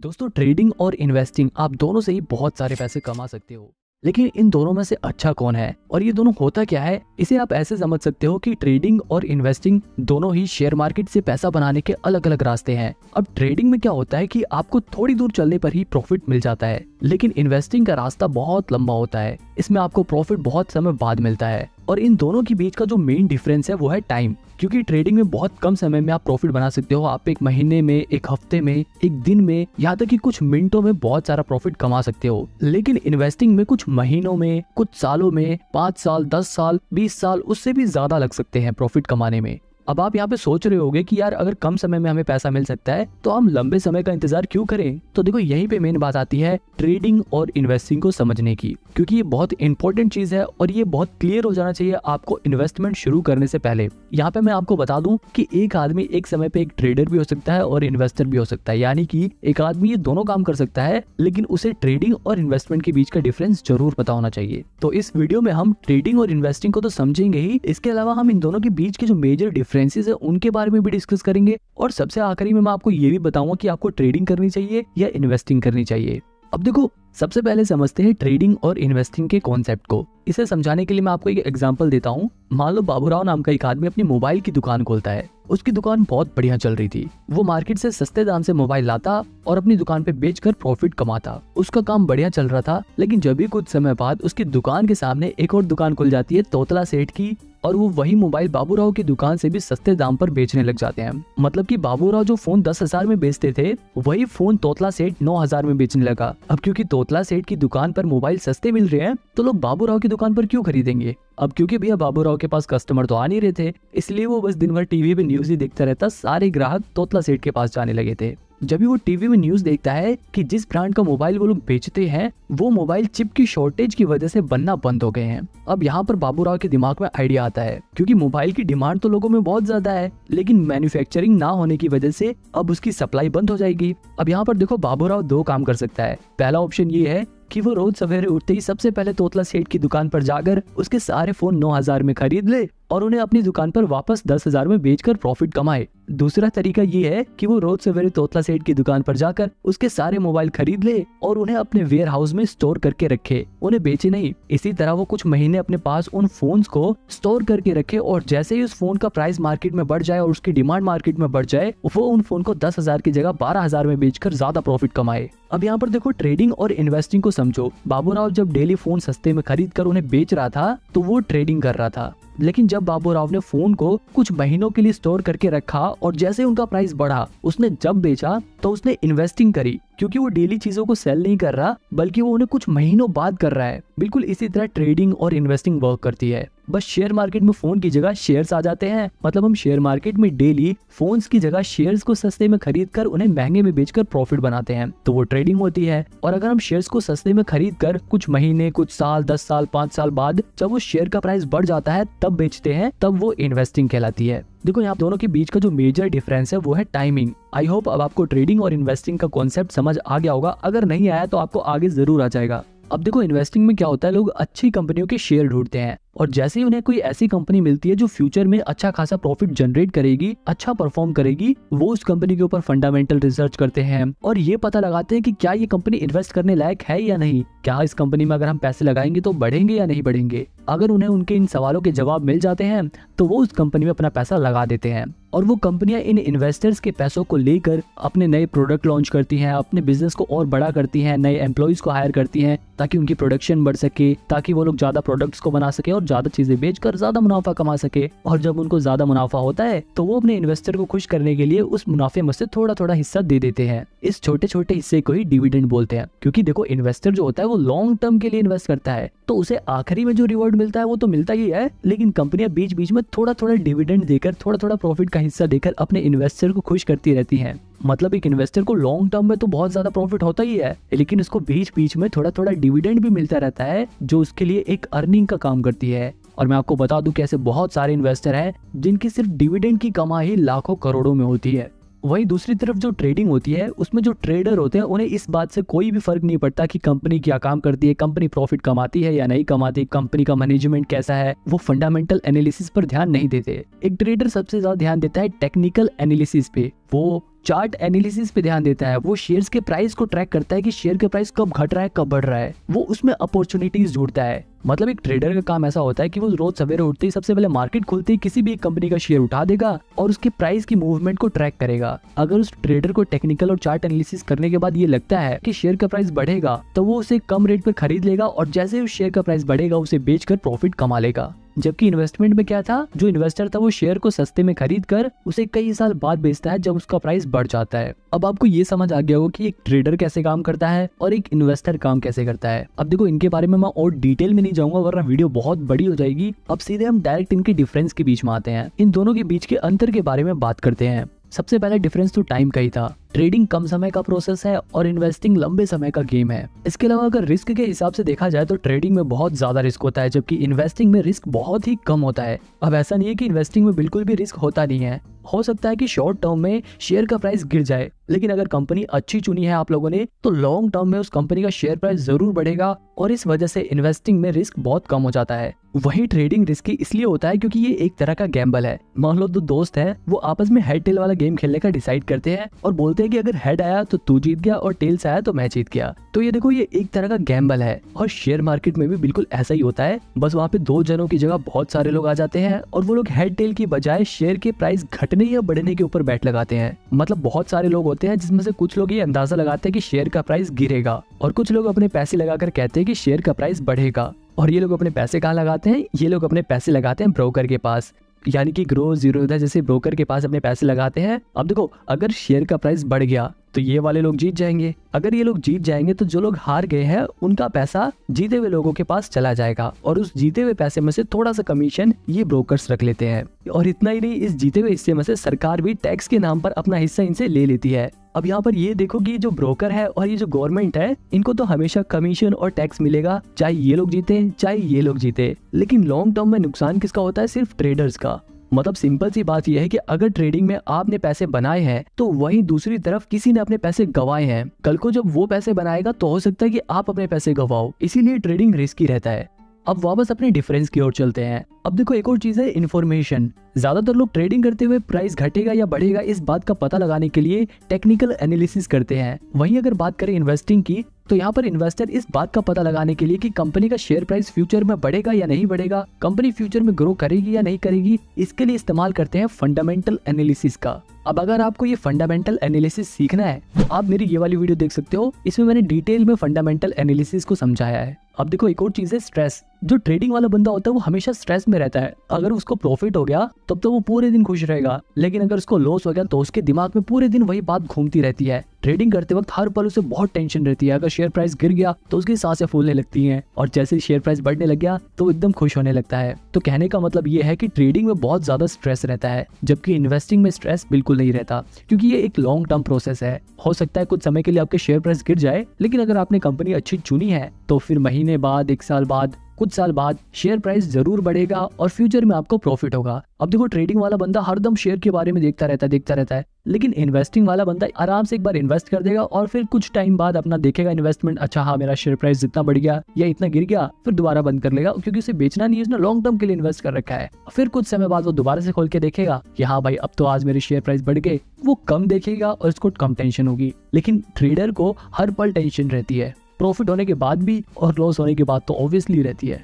दोस्तों, ट्रेडिंग और इन्वेस्टिंग आप दोनों से ही बहुत सारे पैसे कमा सकते हो। लेकिन इन दोनों में से अच्छा कौन है और ये दोनों होता क्या है, इसे आप ऐसे समझ सकते हो कि ट्रेडिंग और इन्वेस्टिंग दोनों ही शेयर मार्केट से पैसा बनाने के अलग अलग रास्ते हैं। अब ट्रेडिंग में क्या होता है कि आपको थोड़ी दूर चलने पर ही प्रॉफिट मिल जाता है, लेकिन इन्वेस्टिंग का रास्ता बहुत लंबा होता है। इसमें आपको प्रॉफिट बहुत समय बाद मिलता है। और इन दोनों के बीच का जो मेन डिफरेंस है वो है टाइम, क्योंकि ट्रेडिंग में बहुत कम समय में आप प्रॉफिट बना सकते हो। आप एक महीने में, एक हफ्ते में, एक दिन में, यहाँ तक कि कुछ मिनटों में बहुत सारा प्रॉफिट कमा सकते हो। लेकिन इन्वेस्टिंग में कुछ महीनों में, कुछ सालों में, 5 साल, 10 साल, 20 साल, उससे भी ज्यादा लग सकते हैं प्रॉफिट कमाने में। अब आप यहाँ पे सोच रहे होगे कि यार अगर कम समय में हमें पैसा मिल सकता है तो हम लंबे समय का इंतजार क्यों करें। तो देखो, यहीं पे मेन बात आती है ट्रेडिंग और इन्वेस्टिंग को समझने की, क्योंकि ये बहुत इंपॉर्टेंट चीज है और ये बहुत क्लियर हो जाना चाहिए आपको इन्वेस्टमेंट शुरू करने से पहले। यहाँ पे मैं आपको बता दूं कि एक आदमी एक समय पे एक ट्रेडर भी हो सकता है और इन्वेस्टर भी हो सकता है, यानी कि एक आदमी ये दोनों काम कर सकता है, लेकिन उसे ट्रेडिंग और इन्वेस्टमेंट के बीच का डिफरेंस जरूर पता होना चाहिए। तो इस वीडियो में हम ट्रेडिंग और इन्वेस्टिंग को तो समझेंगे ही, इसके अलावा हम इन दोनों के बीच के जो मेजर डिफरेंसेस है उनके बारे में भी डिस्कस करेंगे। और सबसे आखिरी में मैं आपको ये भी बताऊंगा कि आपको ट्रेडिंग करनी चाहिए या इन्वेस्टिंग करनी चाहिए। अब देखो, सबसे पहले समझते हैं ट्रेडिंग और इन्वेस्टिंग के कॉन्सेप्ट को। इसे समझाने के लिए मैं आपको एक एग्जांपल देता हूँ। मान लो बाबूराव नाम का एक आदमी अपनी मोबाइल की दुकान खोलता है। उसकी दुकान बहुत बढ़िया चल रही थी। वो मार्केट से सस्ते दाम से मोबाइल लाता और अपनी दुकान पे बेचकर प्रॉफिट कमाता। उसका काम बढ़िया चल रहा था, लेकिन जब भी कुछ समय बाद उसकी दुकान के सामने एक और दुकान खुल जाती है तोतला सेठ की, और वो वही मोबाइल बाबूराव की दुकान से भी सस्ते दाम पर बेचने लग जाते हैं। मतलब कि बाबूराव जो फोन 10,000 में बेचते थे, वही फोन तोतला सेठ 9,000 में बेचने लगा। अब क्योंकि तोतला सेठ की दुकान पर मोबाइल सस्ते मिल रहे हैं, तो लोग बाबूराव की दुकान पर क्यों खरीदेंगे। अब क्योंकि भैया बाबूराव के पास कस्टमर तो आ नहीं रहे थे, इसलिए वो बस दिन भर टीवी पे न्यूज ही देखता रहता। सारे ग्राहक तोतला सेठ के पास जाने लगे थे। जब भी वो टीवी में न्यूज देखता है कि जिस ब्रांड का मोबाइल वो लोग बेचते हैं, वो मोबाइल चिप की शॉर्टेज की वजह से बनना बंद हो गए हैं। अब यहाँ पर बाबूराव के दिमाग में आइडिया आता है, क्योंकि मोबाइल की डिमांड तो लोगों में बहुत ज्यादा है, लेकिन मैन्युफैक्चरिंग ना होने की वजह से अब उसकी सप्लाई बंद हो जाएगी। अब यहाँ पर देखो, बाबूराव दो काम कर सकता है। पहला ऑप्शन ये है कि वो रोज सवेरे उठते ही सबसे पहले तोतला सेठ की दुकान पर जाकर उसके सारे फोन 9,000 में खरीद ले और उन्हें अपनी दुकान पर वापस 10,000 में बेचकर प्रॉफिट कमाए। दूसरा तरीका ये है कि वो रोज सवेरे तोतला सेठ की दुकान पर जाकर उसके सारे मोबाइल खरीद ले और उन्हें अपने वेयर हाउस में स्टोर करके रखे, उन्हें बेचे नहीं। इसी तरह वो कुछ महीने अपने पास उन फोन्स को स्टोर करके रखे, और जैसे ही उस फोन का प्राइस मार्केट में बढ़ जाए और उसकी डिमांड मार्केट में बढ़ जाए, वो उन फोन को 10,000 की जगह 12,000 में बेचकर ज्यादा प्रॉफिट कमाए। अब यहाँ पर देखो, ट्रेडिंग और इन्वेस्टिंग को समझो। बाबूराव जब डेली फोन सस्ते में खरीद कर उन्हें बेच रहा था, तो वो ट्रेडिंग कर रहा था। लेकिन जब बाबूराव ने फोन को कुछ महीनों के लिए स्टोर करके रखा और जैसे उनका प्राइस बढ़ा, उसने जब बेचा तो उसने इन्वेस्टिंग करी, क्योंकि वो डेली चीजों को सेल नहीं कर रहा, बल्कि वो उन्हें कुछ महीनों बाद कर रहा है। बिल्कुल इसी तरह ट्रेडिंग और इन्वेस्टिंग वर्क करती है। बस शेयर मार्केट में फोन की जगह शेयर्स आ जाते हैं। मतलब हम शेयर मार्केट में डेली फोन्स की जगह शेयर्स को सस्ते में खरीद कर उन्हें महंगे में बेचकर प्रॉफिट बनाते हैं, तो वो ट्रेडिंग होती है। और अगर हम शेयर्स को सस्ते में खरीद कर कुछ महीने, कुछ साल, 10 साल, 5 साल बाद जब वो शेयर का प्राइस बढ़ जाता है तब बेचते हैं, तब वो इन्वेस्टिंग कहलाती है। देखो, यहाँ दोनों के बीच का जो मेजर डिफरेंस है वो है टाइमिंग। आई होप अब आपको ट्रेडिंग और इन्वेस्टिंग का कॉन्सेप्ट समझ आ गया होगा। अगर नहीं आया तो आपको आगे जरूर आ जाएगा। अब देखो, इन्वेस्टिंग में क्या होता है, लोग अच्छी कंपनियों के शेयर ढूंढते हैं, और जैसे ही उन्हें कोई ऐसी कंपनी मिलती है जो फ्यूचर में अच्छा खासा प्रॉफिट जनरेट करेगी, अच्छा परफॉर्म करेगी, वो उस कंपनी के ऊपर फंडामेंटल रिसर्च करते हैं और ये पता लगाते हैं कि क्या ये कंपनी इन्वेस्ट करने लायक है या नहीं, क्या इस कंपनी में अगर हम पैसे लगाएंगे तो बढ़ेंगे या नहीं बढ़ेंगे। अगर उन्हें उनके इन सवालों के जवाब मिल जाते हैं तो वो उस कंपनी में अपना पैसा लगा देते हैं, और वो कंपनियां इन इन्वेस्टर्स के पैसों को लेकर अपने नए प्रोडक्ट लॉन्च करती हैं, अपने बिजनेस को और बड़ा करती हैं, नए एम्प्लॉइज को हायर करती हैं ताकि उनकी प्रोडक्शन बढ़ सके, ताकि वो लोग ज्यादा प्रोडक्ट्स को बना सके और ज्यादा चीजें बेचकर ज्यादा मुनाफा कमा सके। और जब उनको ज्यादा मुनाफा होता है तो वो अपने इन्वेस्टर को खुश करने के लिए उस मुनाफे में से थोड़ा थोड़ा हिस्सा दे देते हैं। इस छोटे छोटे हिस्से को ही डिविडेंड बोलते हैं, क्योंकि देखो, इन्वेस्टर जो होता है वो लॉन्ग टर्म के लिए इन्वेस्ट करता है, तो उसे आखिरी में जो रिवॉर्ड मिलता है वो तो मिलता ही है, लेकिन कंपनियां बीच बीच में थोड़ा थोड़ा डिविडेंड देकर, थोड़ा थोड़ा प्रॉफिट का हिस्सा देकर अपने इन्वेस्टर को खुश करती रहती हैं। मतलब एक इन्वेस्टर को लॉन्ग टर्म में तो बहुत ज्यादा प्रॉफिट होता ही है, लेकिन उसको बीच बीच में थोड़ा थोड़ा डिविडेंड भी मिलता रहता है, जो उसके लिए एक अर्निंग का काम करती है। और मैं आपको बता दूं कि ऐसे बहुत सारे इन्वेस्टर हैं जिनकी सिर्फ डिविडेंड की कमाई लाखों करोड़ों में होती है। वही दूसरी तरफ जो ट्रेडिंग होती है, उसमें जो ट्रेडर होते हैं उन्हें इस बात से कोई भी फर्क नहीं पड़ता कि कंपनी क्या काम करती है, कंपनी प्रॉफिट कमाती है या नहीं कमाती, कंपनी का मैनेजमेंट कैसा है। वो फंडामेंटल एनालिसिस पर ध्यान नहीं देते। एक ट्रेडर सबसे ज्यादा ध्यान देता है टेक्निकल एनालिसिस पे। वो चार्ट एनालिसिस पे ध्यान देता है, वो शेयर्स के प्राइस को ट्रैक करता है कि शेयर का प्राइस कब घट रहा है कब बढ़ रहा है, वो उसमें अपॉर्चुनिटीज ढूंढता है। मतलब एक ट्रेडर का काम ऐसा होता है कि वो रोज सवेरे उठते ही सबसे पहले मार्केट खुलते ही किसी भी एक कंपनी का शेयर उठा देगा और उसके प्राइस की मूवमेंट को ट्रैक करेगा। अगर उस ट्रेडर को टेक्निकल और चार्ट एनालिसिस करने के बाद ये लगता है कि शेयर का प्राइस बढ़ेगा तो वो उसे कम रेट पर खरीद लेगा और जैसे ही उस शेयर का प्राइस बढ़ेगा उसे बेचकर प्रॉफिट कमा लेगा। जबकि इन्वेस्टमेंट में क्या था, जो इन्वेस्टर था वो शेयर को सस्ते में खरीद कर उसे कई साल बाद बेचता है जब उसका प्राइस बढ़ जाता है। अब आपको ये समझ आ गया होगा कि एक ट्रेडर कैसे काम करता है और एक इन्वेस्टर काम कैसे करता है। अब देखो इनके बारे में मैं और डिटेल में नहीं जाऊंगा वरना वीडियो बहुत बड़ी हो जाएगी। अब सीधे हम डायरेक्ट इनके डिफरेंस के बीच में आते हैं, इन दोनों के बीच के अंतर के बारे में बात करते हैं। सबसे पहले डिफरेंस तो टाइम का ही था। ट्रेडिंग कम समय का प्रोसेस है और इन्वेस्टिंग लंबे समय का गेम है। इसके अलावा अगर रिस्क के हिसाब से देखा जाए तो ट्रेडिंग में बहुत ज्यादा रिस्क होता है जबकि इन्वेस्टिंग में रिस्क बहुत ही कम होता है। अब ऐसा नहीं है कि इन्वेस्टिंग में बिल्कुल भी रिस्क होता नहीं है, हो सकता है कि शॉर्ट टर्म में शेयर का प्राइस गिर जाए, लेकिन अगर कंपनी अच्छी चुनी है आप लोगों ने तो लॉन्ग टर्म में उस कंपनी का शेयर प्राइस जरूर बढ़ेगा और इस वजह से इन्वेस्टिंग में रिस्क बहुत कम हो जाता है। वही ट्रेडिंग रिस्की इसलिए होता है क्योंकि ये एक तरह का गैम्बल है। मान लो दो दोस्त हैं, वो आपस में हेड टेल वाला गेम खेलने का डिसाइड करते हैं और बोलते हैं कि अगर हेड आया तो तू जीत गया और टेल्स आया तो मैं जीत गया। तो ये देखो ये एक तरह का गैम्बल है और शेयर मार्केट में भी बिल्कुल ऐसा ही होता है। बस वहाँ पे दो जनों की जगह बहुत सारे लोग आ जाते हैं और वो लोग हेड टेल की बजाय शेयर के प्राइस घटने या बढ़ने के ऊपर बैट लगाते हैं। मतलब बहुत सारे लोग होते हैं जिसमें से कुछ लोग ये अंदाजा लगाते हैं कि शेयर का प्राइस गिरेगा और कुछ लोग अपने पैसे लगाकर कहते हैं कि शेयर का प्राइस बढ़ेगा। और ये लोग अपने पैसे कहाँ लगाते हैं, ये लोग अपने पैसे लगाते हैं ब्रोकर के पास, यानी कि ग्रो जीरोधा जैसे ब्रोकर के पास अपने पैसे लगाते हैं। अब देखो अगर शेयर का प्राइस बढ़ गया तो ये वाले लोग जीत जाएंगे, अगर ये लोग जीत जाएंगे तो जो लोग हार गए हैं उनका पैसा जीते हुए लोगों के पास चला जाएगा और उस जीते हुए पैसे में से थोड़ा सा कमीशन ये ब्रोकर्स रख लेते हैं। और इतना ही नहीं, इस जीते हुए हिस्से में से सरकार भी टैक्स के नाम पर अपना हिस्सा इनसे ले लेती है। अब यहाँ पर ये देखो कि जो ब्रोकर है और ये जो गवर्नमेंट है इनको तो हमेशा कमीशन और टैक्स मिलेगा, चाहे ये लोग जीते चाहे ये लोग जीते। लेकिन लॉन्ग टर्म में नुकसान किसका होता है, सिर्फ ट्रेडर्स का। मतलब सिंपल सी बात यह है कि अगर ट्रेडिंग में आपने पैसे बनाए हैं तो वहीं दूसरी तरफ किसी ने अपने पैसे गंवाए हैं। कल को जब वो पैसे बनाएगा तो हो सकता है कि आप अपने पैसे गंवाओ, इसीलिए ट्रेडिंग रिस्की रहता है। अब वापस अपने डिफरेंस की ओर चलते हैं। अब देखो एक और चीज है इन्फॉर्मेशन। ज्यादातर लोग ट्रेडिंग करते हुए प्राइस घटेगा या बढ़ेगा इस बात का पता लगाने के लिए टेक्निकल एनालिसिस करते हैं। वहीं अगर बात करें इन्वेस्टिंग की तो यहाँ पर इन्वेस्टर इस बात का पता लगाने के लिए कि कंपनी का शेयर प्राइस फ्यूचर में बढ़ेगा या नहीं बढ़ेगा, कंपनी फ्यूचर में ग्रो करेगी या नहीं करेगी, इसके लिए इस्तेमाल करते हैं फंडामेंटल एनालिसिस का। अब अगर आपको ये फंडामेंटल एनालिसिस सीखना है तो आप मेरी ये वाली वीडियो देख सकते हो, इसमें मैंने डिटेल में फंडामेंटल एनालिसिस को समझाया है। अब देखो एक और चीज है स्ट्रेस। जो ट्रेडिंग वाला बंदा होता है वो हमेशा स्ट्रेस में रहता है। अगर उसको प्रॉफिट हो गया तब तो वो पूरे दिन खुश रहेगा, लेकिन अगर उसको लॉस हो गया तो उसके दिमाग में पूरे दिन वही बात घूमती रहती है। ट्रेडिंग करते वक्त हर पल उसे बहुत टेंशन रहती है। अगर शेयर प्राइस गिर गया तो उसकी सांसें फूलने लगती हैं और जैसे शेयर प्राइस बढ़ने लग गया तो एकदम खुश होने लगता है। तो कहने का मतलब ये है कि ट्रेडिंग में बहुत ज्यादा स्ट्रेस रहता है जबकि इन्वेस्टिंग में स्ट्रेस बिल्कुल नहीं रहता, क्योंकि ये एक लॉन्ग टर्म प्रोसेस है। हो सकता है कुछ समय के लिए आपके शेयर प्राइस गिर जाए, लेकिन अगर आपने कंपनी अच्छी चुनी है तो फिर महीने बाद, एक साल बाद, कुछ साल बाद शेयर प्राइस जरूर बढ़ेगा और फ्यूचर में आपको प्रॉफिट होगा। अब देखो ट्रेडिंग वाला बंदा हरदम शेयर के बारे में देखता रहता है, लेकिन इन्वेस्टिंग वाला बंदा आराम से एक बार इन्वेस्ट कर देगा और फिर कुछ टाइम बाद अपना देखेगा इन्वेस्टमेंट, अच्छा हाँ मेरा शेयर प्राइस जितना बढ़ गया या इतना गिर गया, फिर दोबारा बंद कर लेगा, क्योंकि उसे बेचना नहीं है, उसने लॉन्ग टर्म के लिए इन्वेस्ट कर रखा है। फिर कुछ समय बाद वो दोबारा से खोल के देखेगा कि हाँ भाई अब तो आज मेरे शेयर प्राइस बढ़ गए, वो कम देखेगा और उसको कम टेंशन होगी। लेकिन ट्रेडर को हर पल टेंशन रहती है, प्रॉफिट होने के बाद भी और लॉस होने के बाद तो ऑब्वियसली रहती है।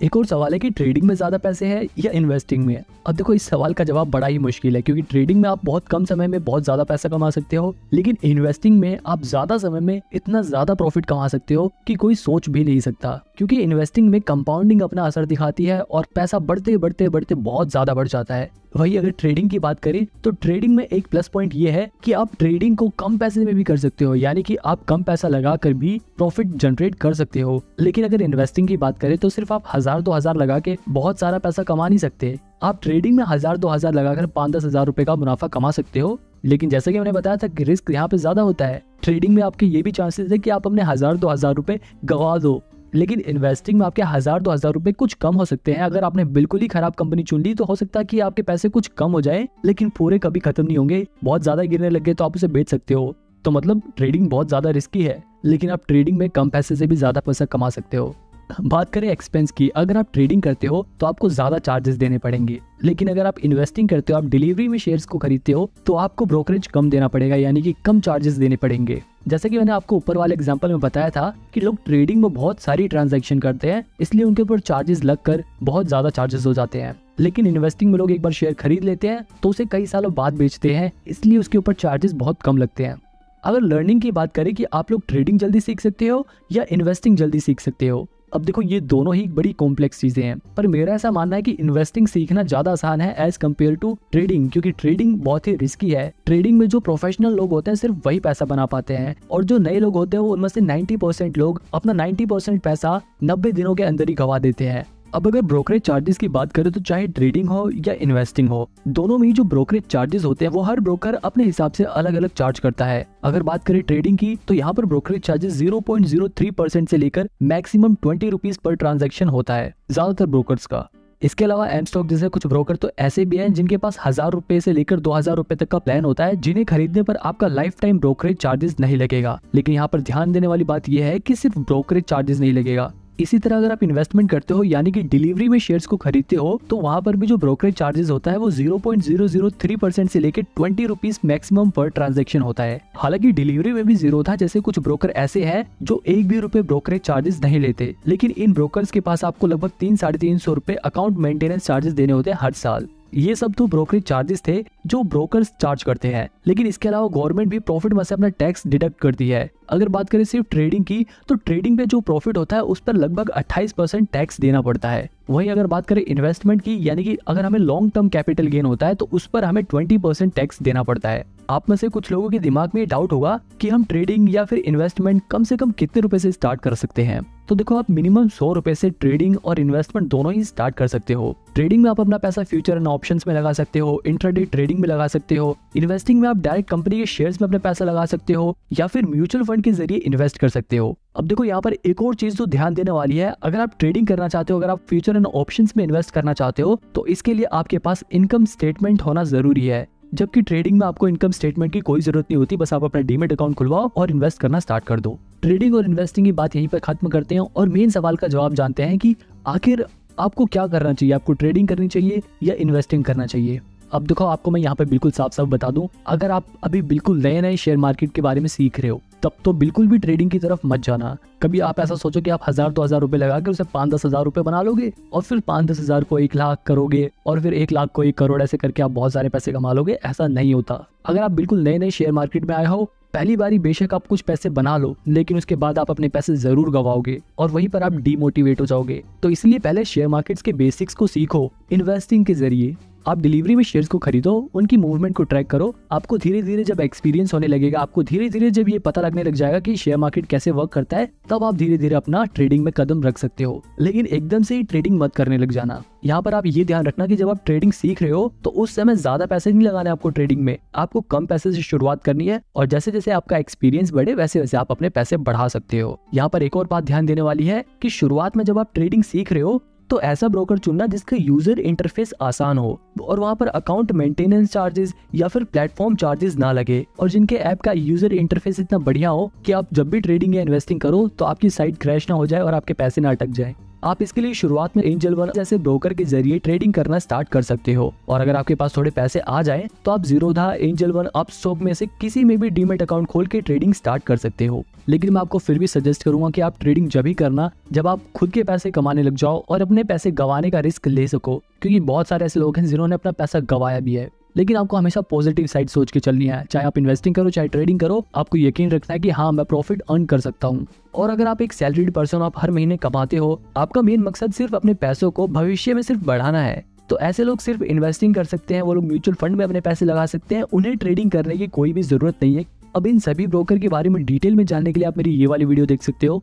एक और सवाल है कि ट्रेडिंग में ज्यादा पैसे हैं या इन्वेस्टिंग में। अब देखो इस सवाल का जवाब बड़ा ही मुश्किल है, क्योंकि ट्रेडिंग में आप बहुत कम समय में बहुत ज्यादा पैसा कमा सकते हो, लेकिन इन्वेस्टिंग में आप ज्यादा समय में इतना ज्यादा प्रॉफिट कमा सकते हो कि कोई सोच भी नहीं सकता। क्योंकि इन्वेस्टिंग में कंपाउंडिंग अपना असर दिखाती है और पैसा बढ़ते बढ़ते बढ़ते बहुत ज्यादा बढ़ जाता है। वही अगर ट्रेडिंग की बात करें तो ट्रेडिंग में एक प्लस पॉइंट ये है कि आप ट्रेडिंग को कम पैसे में भी कर सकते हो, यानी कि आप कम पैसा लगाकर भी प्रॉफिट जनरेट कर सकते हो। लेकिन अगर इन्वेस्टिंग की बात करें तो सिर्फ आप 1000-2000 लगा के बहुत सारा पैसा कमा नहीं सकते। आप ट्रेडिंग में 1000-2000 लगाकर 5-10 हजार रुपए का मुनाफा कमा सकते हो, लेकिन जैसे कि मैंने बताया था कि रिस्क यहाँ पे ज्यादा होता है। ट्रेडिंग में आपके ये भी चांसेस है कि आप अपने 1000-2000 रुपए गवा दो, लेकिन इन्वेस्टिंग में आपके 1000-2000 रुपए कुछ कम हो सकते हैं। अगर आपने बिल्कुल ही खराब कंपनी चुन ली तो हो सकता है कि आपके पैसे कुछ कम हो जाए, लेकिन पूरे कभी खत्म नहीं होंगे। बहुत ज्यादा गिरने लगे तो आप उसे बेच सकते हो। तो मतलब ट्रेडिंग बहुत ज्यादा रिस्की है, लेकिन आप ट्रेडिंग में कम पैसे से भी ज्यादा पैसा कमा सकते हो। बात करें एक्सपेंस की, अगर आप ट्रेडिंग करते हो तो आपको ज्यादा चार्जेस देने पड़ेंगे, लेकिन अगर आप इन्वेस्टिंग करते हो, आप डिलीवरी में शेयर्स को खरीदते हो, तो आपको ब्रोकरेज कम देना पड़ेगा, यानी कि कम चार्जेस देने पड़ेंगे। जैसे कि मैंने आपको ऊपर वाले एग्जांपल में बताया था कि लोग ट्रेडिंग में बहुत सारी ट्रांजैक्शन करते हैं, इसलिए उनके ऊपर चार्जेस लगकर बहुत ज्यादा चार्जेस हो जाते हैं। लेकिन इन्वेस्टिंग में लोग एक बार शेयर खरीद लेते हैं तो उसे कई सालों बाद बेचते हैं, इसलिए उसके ऊपर चार्जेस बहुत कम लगते हैं। अगर लर्निंग की बात करें कि आप लोग ट्रेडिंग जल्दी सीख सकते हो या इन्वेस्टिंग जल्दी सीख सकते हो, अब देखो ये दोनों ही बड़ी कॉम्प्लेक्स चीजें हैं, पर मेरा ऐसा मानना है कि इन्वेस्टिंग सीखना ज्यादा आसान है एज कम्पेयर टू ट्रेडिंग, क्योंकि ट्रेडिंग बहुत ही रिस्की है। ट्रेडिंग में जो प्रोफेशनल लोग होते हैं सिर्फ वही पैसा बना पाते हैं, और जो नए लोग होते हैं उनमें से 90% लोग अपना 90% पैसा 90 दिनों के अंदर ही गवा देते हैं। अब अगर ब्रोकरेज चार्जेस की बात करें तो चाहे ट्रेडिंग हो या इन्वेस्टिंग हो, दोनों में ही जो ब्रोकरेज चार्जेस होते हैं वो हर ब्रोकर अपने हिसाब से अलग अलग चार्ज करता है। अगर बात करें ट्रेडिंग की तो यहाँ पर ब्रोकरेज चार्जेस 0.03% से लेकर मैक्सिमम 20 रुपीज पर ट्रांजैक्शन होता है ज्यादातर ब्रोकर्स का। इसके अलावा एम स्टॉक जैसे कुछ ब्रोकर तो ऐसे भी हैं जिनके पास 1000 रुपए से लेकर 2000 रुपए तक का प्लान होता है, जिन्हें खरीदने पर आपका लाइफ टाइम ब्रोकरेज चार्जेस नहीं लगेगा। लेकिन यहाँ पर ध्यान देने वाली बात यह है कि सिर्फ ब्रोकरेज चार्जेस नहीं लगेगा। इसी तरह अगर आप इन्वेस्टमेंट करते हो यानी कि डिलीवरी में शेयर्स को खरीदते हो, तो वहां पर भी जो ब्रोकरेज चार्जेस होता है वो 0.003% से लेकर 20 रुपीज मैक्सिमम पर ट्रांजैक्शन होता है। हालांकि डिलीवरी में भी जीरो था, जैसे कुछ ब्रोकर ऐसे हैं जो 1 भी रुपए ब्रोकरेज चार्जेस नहीं लेते, लेकिन इन ब्रोकर्स के पास आपको लगभग 300-350 रुपए अकाउंट मेंटेनेंस चार्जेस देने होते हैं हर साल। ये सब तो ब्रोकरेज चार्जेस थे जो ब्रोकर्स चार्ज करते हैं, लेकिन इसके अलावा गवर्नमेंट भी प्रॉफिट में से अपना टैक्स डिडक्ट करती है। अगर बात करें सिर्फ ट्रेडिंग की तो ट्रेडिंग पे जो प्रॉफिट होता है उस पर लगभग 28% टैक्स देना पड़ता है। वहीं अगर बात करें इन्वेस्टमेंट की, यानी कि अगर हमें लॉन्ग टर्म कैपिटल गेन होता है तो उस पर हमें 20% टैक्स देना पड़ता है। आप में से कुछ लोगों के दिमाग में ये डाउट होगा कि हम ट्रेडिंग या फिर इन्वेस्टमेंट कम से कम कितने रुपए से स्टार्ट कर सकते हैं। तो देखो, आप मिनिमम 100 रुपए से ट्रेडिंग और इन्वेस्टमेंट दोनों ही स्टार्ट कर सकते हो। ट्रेडिंग में आप अपना पैसा फ्यूचर एंड ऑप्शंस में लगा सकते हो, इंट्राडे ट्रेडिंग में लगा सकते हो। इन्वेस्टिंग में आप डायरेक्ट कंपनी के शेयर्स में अपना पैसा लगा सकते हो या फिर म्यूचुअल फंड के जरिए इन्वेस्ट कर सकते हो। अब देखो, यहाँ पर एक और चीज तो ध्यान देने वाली है, अगर आप ट्रेडिंग करना चाहते हो, अगर आप फ्यूचर एंड ऑप्शंस में इन्वेस्ट करना चाहते हो, तो इसके लिए आपके पास इनकम स्टेटमेंट होना जरूरी है। जबकि ट्रेडिंग में आपको इनकम स्टेटमेंट की कोई जरूरत नहीं होती, बस आप अपना डीमेट अकाउंट खुलवाओ और इन्वेस्ट करना स्टार्ट कर दो। ट्रेडिंग और इन्वेस्टिंग की बात यहीं पर खत्म करते हैं और मेन सवाल का जवाब जानते हैं कि आखिर आपको क्या करना चाहिए, आपको ट्रेडिंग करनी चाहिए या इन्वेस्टिंग करना चाहिए। अब देखो, आपको मैं यहाँ पे बिल्कुल साफ साफ बता दूं, अगर आप अभी बिल्कुल नए नए शेयर मार्केट के बारे में सीख रहे हो तब तो बिल्कुल भी ट्रेडिंग की तरफ मत जाना। कभी आप ऐसा सोचो कि आप 1000-2000 रुपए लगा के उसे 5-10 हजार रुपए बना लोगे और फिर 5-10 हजार को 1 लाख करोगे और फिर 1 लाख को 1 करोड़, ऐसे करके आप बहुत सारे पैसे कमा लोगे। ऐसा नहीं होता। अगर आप बिल्कुल नए नए शेयर मार्केट में आए हो, पहली बारी बेशक आप कुछ पैसे बना लो, लेकिन उसके बाद आप अपने पैसे जरूर गवाओगे और वहीं पर आप डीमोटिवेट हो जाओगे। तो इसलिए पहले शेयर मार्केट्स के बेसिक्स को सीखो। इन्वेस्टिंग के जरिए आप डिलीवरी में शेयर्स को खरीदो, उनकी मूवमेंट को ट्रैक करो। आपको धीरे धीरे जब एक्सपीरियंस होने लगेगा, आपको धीरे धीरे जब ये पता लगने लग जाएगा कि शेयर मार्केट कैसे वर्क करता है, तब आप धीरे धीरे अपना ट्रेडिंग में कदम रख सकते हो। लेकिन एकदम से ही ट्रेडिंग मत करने लग जाना। यहाँ पर आप ये ध्यान रखना कि जब आप ट्रेडिंग सीख रहे हो तो उस समय ज्यादा पैसे नहीं लगाने आपको ट्रेडिंग में, आपको कम पैसे से शुरुआत करनी है और जैसे जैसे आपका एक्सपीरियंस बढ़े वैसे वैसे आप अपने पैसे बढ़ा सकते हो। यहाँ पर एक और बात ध्यान देने वाली है कि शुरुआत में जब आप ट्रेडिंग सीख रहे हो तो ऐसा ब्रोकर चुनना जिसका यूजर इंटरफेस आसान हो और वहां पर अकाउंट मेंटेनेंस चार्जेस या फिर प्लेटफॉर्म चार्जेस ना लगे और जिनके ऐप का यूजर इंटरफेस इतना बढ़िया हो कि आप जब भी ट्रेडिंग या इन्वेस्टिंग करो तो आपकी साइट क्रैश ना हो जाए और आपके पैसे ना अटक जाए। आप इसके लिए शुरुआत में एंजल वन जैसे ब्रोकर के जरिए ट्रेडिंग करना स्टार्ट कर सकते हो और अगर आपके पास थोड़े पैसे आ जाए तो आप जीरोधा, एंजल वन, अपस्टॉक में से किसी में भी डीमेट अकाउंट खोल के ट्रेडिंग स्टार्ट कर सकते हो। लेकिन मैं आपको फिर भी सजेस्ट करूंगा कि आप ट्रेडिंग जब ही करना जब आप खुद के पैसे कमाने लग जाओ और अपने पैसे गंवाने का रिस्क ले सको, क्योंकि बहुत सारे ऐसे लोग हैं जिन्होंने अपना पैसा गंवाया भी है। लेकिन आपको हमेशा पॉजिटिव साइड सोच के चलनी है। चाहे आप इन्वेस्टिंग करो चाहे ट्रेडिंग करो, आपको यकीन रखना है कि हाँ, मैं प्रॉफिट अर्न कर सकता हूँ। और अगर आप एक सैलरीड पर्सन, आप हर महीने कमाते हो, आपका मेन मकसद सिर्फ अपने पैसों को भविष्य में सिर्फ बढ़ाना है, तो ऐसे लोग सिर्फ इन्वेस्टिंग कर सकते हैं। वो लोग म्यूचुअल फंड में अपने पैसे लगा सकते हैं, उन्हें ट्रेडिंग करने की कोई भी जरूरत नहीं है। अब इन सभी ब्रोकर के बारे में डिटेल में जानने के लिए आप मेरी ये वाली वीडियो देख सकते हो।